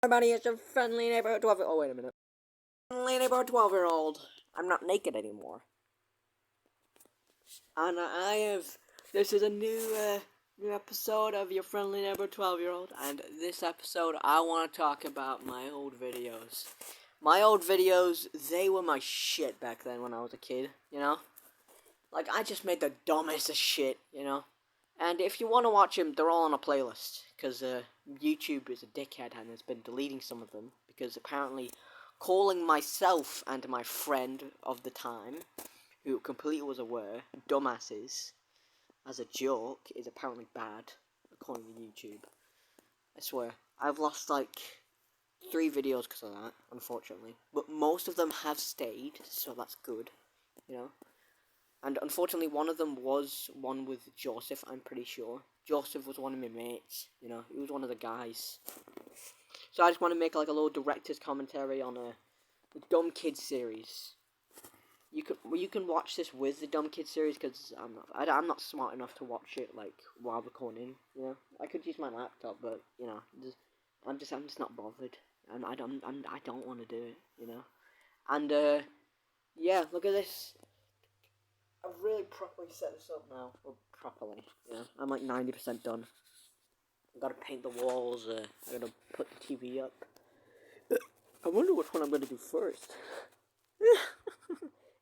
Everybody, it's your friendly neighborhood 12. Oh, wait a minute. Friendly neighborhood 12-year-old. I'm not naked anymore. And I have. This is a new episode of your friendly neighborhood 12-year-old. And this episode, I want to talk about my old videos. My old videos, they were my shit back then when I was a kid, you know? Like, I just made the dumbest of shit, you know? And if you want to watch them, they're all on a playlist. Because YouTube is a dickhead and has been deleting some of them. Because apparently calling myself and my friend of the time, who completely was aware, dumbasses, as a joke, is apparently bad, according to YouTube. I swear. I've lost like 3 videos because of that, unfortunately. But most of them have stayed, so that's good, you know? And unfortunately, one of them was one with Joseph, I'm pretty sure. Joseph was one of my mates, you know, he was one of the guys. So I just want to make like a little director's commentary on the Dumb Kids series. You can watch this with the Dumb Kids series because I'm not smart enough to watch it like while recording. You know, I could use my laptop, but you know, I'm just not bothered. I don't want to do it. You know, and yeah, look at this. I've really properly set this up now. Well, properly, yeah. I'm like 90% done. I gotta paint the walls. I gotta put the TV up. I wonder which one I'm gonna do first.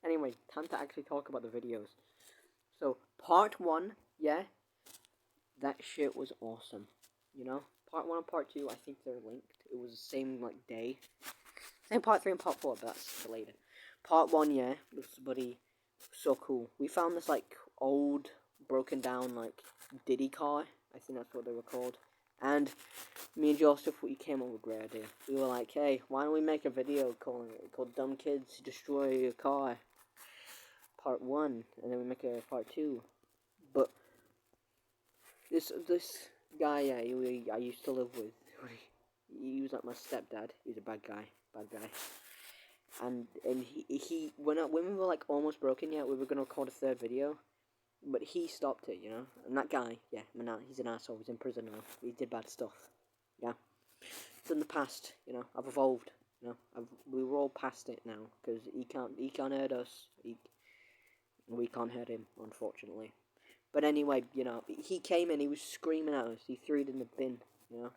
Anyway, time to actually talk about the videos. So, part 1, yeah, that shit was awesome. You know? Part 1 and part 2, I think they're linked. It was the same, like, day. Same part 3 and part 4, but that's later. Part 1, yeah, was bloody so cool. We found this, like, old, broken down, like, Diddy car. I think that's what they were called. And me and Joseph, we came up with a great idea. We were like, hey, why don't we make a video called Dumb Kids Destroy Your Car Part 1, and then we make a part 2. But this guy I used to live with, he was like my stepdad. He was a bad guy. And he when we were like almost broken yet, we were gonna record a 3rd video, but he stopped it, you know. And that guy, yeah, he's an asshole. He's in prison now. He did bad stuff. Yeah, it's in the past, you know. I've evolved, you know. We were all past it now because he can't hurt us. We can't hurt him, unfortunately. But anyway, you know, he came in, he was screaming at us. He threw it in the bin, you know.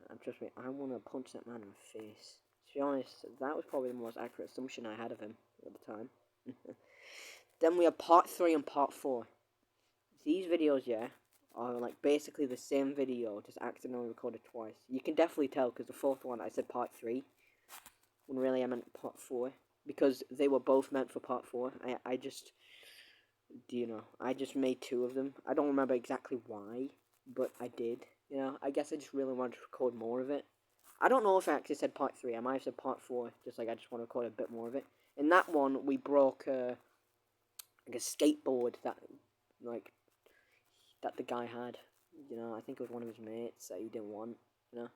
And trust me, I want to punch that man in the face. To be honest, that was probably the most accurate assumption I had of him at the time. Then we have part 3 and part 4. These videos, yeah, are like basically the same video, just accidentally recorded twice. You can definitely tell because the 4th one I said part 3, when really I meant part 4. Because they were both meant for part 4. I just made 2 of them. I don't remember exactly why, but I did. You know, I guess I just really wanted to record more of it. I don't know if I actually said part 3. I might have said part 4, just like I just want to record a bit more of it. In that one, we broke like a skateboard that the guy had. You know, I think it was one of his mates that he didn't want. You know,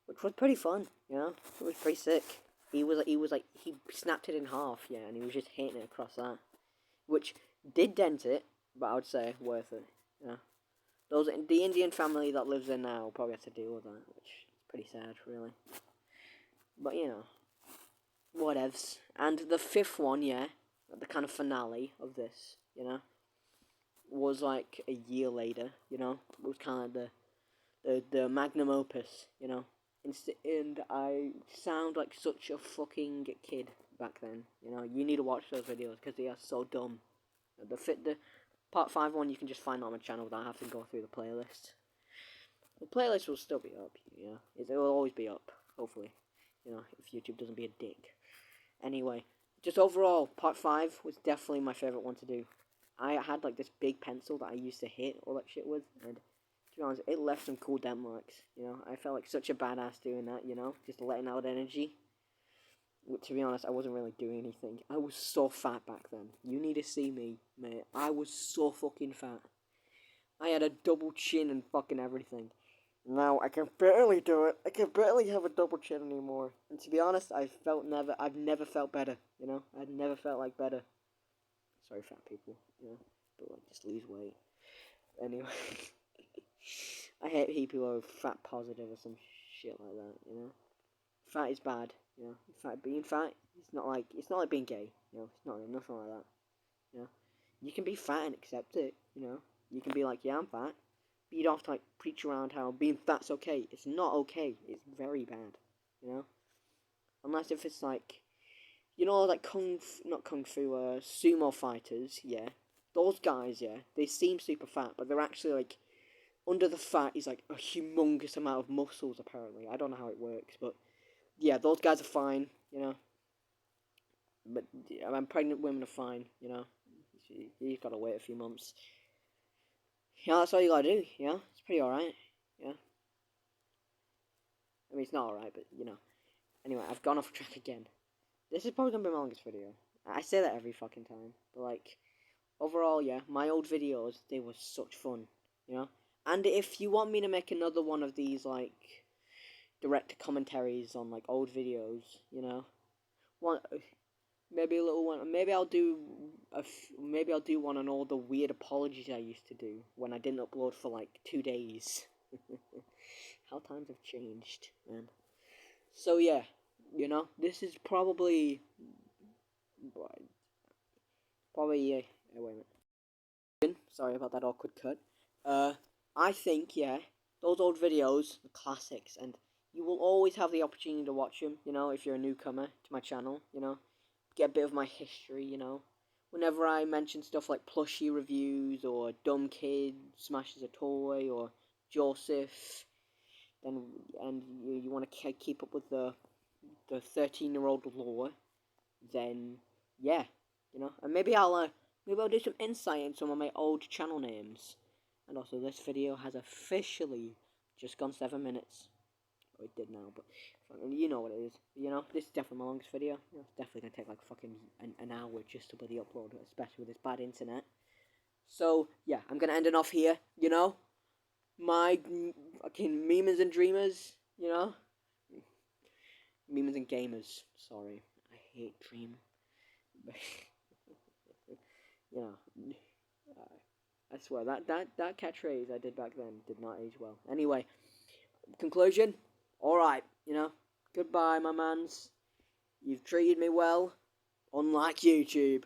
which was pretty fun. You know, it was pretty sick. He snapped it in half, yeah, and he was just hitting it across that, which did dent it, but I would say worth it. Yeah, the Indian family that lives there now will probably have to deal with that, which is pretty sad, really. But you know, whatevs. And the 5th one, yeah, the kind of finale of this, you know, was like a year later. You know, it was kind of the magnum opus. You know, and I sound like such a fucking kid back then. You know, you need to watch those videos because they are so dumb. The part 5 one you can just find on my channel without having to go through the playlist. The playlist will still be up, you know. It will always be up, hopefully. You know, if YouTube doesn't be a dick. Anyway, just overall, part 5 was definitely my favourite one to do. I had like this big pencil that I used to hit all that shit with, and to be honest, it left some cool dent marks, you know. I felt like such a badass doing that, you know, just letting out energy. To be honest, I wasn't really doing anything. I was so fat back then. You need to see me, mate. I was so fucking fat. I had a double chin and fucking everything. Now I can barely do it. I can barely have a double chin anymore. And to be honest, I've never felt better. You know, I've never felt like better. Sorry, fat people. You know, but like just lose weight. Anyway, I hate people who are fat positive or some shit like that. You know, fat is bad. You know, being fat, it's not like being gay. You know, it's not nothing like that. You know, you can be fat and accept it. You know, you can be like, yeah, I'm fat. But you don't have to like preach around how being fat's okay. It's not okay. It's very bad. You know, unless if it's like, you know, like not kung fu, sumo fighters. Yeah, those guys. Yeah, they seem super fat, but they're actually like under the fat is like a humongous amount of muscles. Apparently, I don't know how it works, but yeah, those guys are fine. You know, but pregnant women are fine. You know, you've got to wait a few months. Yeah, that's all you gotta do. Yeah, it's pretty alright. Yeah, I mean it's not alright, but you know. Anyway, I've gone off track again. This is probably gonna be my longest video. I say that every fucking time, but like overall, yeah, my old videos they were such fun. You know, and if you want me to make another one of these like direct commentaries on like old videos, you know, one maybe a little one. Maybe I'll do one on all the weird apologies I used to do when I didn't upload for like 2 days. How times have changed, man. So yeah, you know, this is probably wait a minute. Sorry about that awkward cut. Uh, I think yeah, those old videos, the classics, and you will always have the opportunity to watch them. You know, if you're a newcomer to my channel, you know, get a bit of my history. You know, whenever I mention stuff like plushie reviews or dumb kid smashes a toy or Joseph, then and you want to keep up with the 13-year-old lore, then yeah, you know, and maybe I'll do some insight into some of my old channel names. And also, this video has officially just gone 7 minutes. Oh, it did now, but you know what it is. You know, this is definitely my longest video. You know, it's definitely gonna take like fucking an hour just to bloody upload it, especially with this bad internet. So yeah, I'm gonna end it off here. You know, my fucking memers and dreamers. You know, memers and gamers. Sorry, I hate dream. You know, I swear that catchphrase I did back then did not age well. Anyway, conclusion. All right, you know, goodbye, my mans. You've treated me well, unlike YouTube.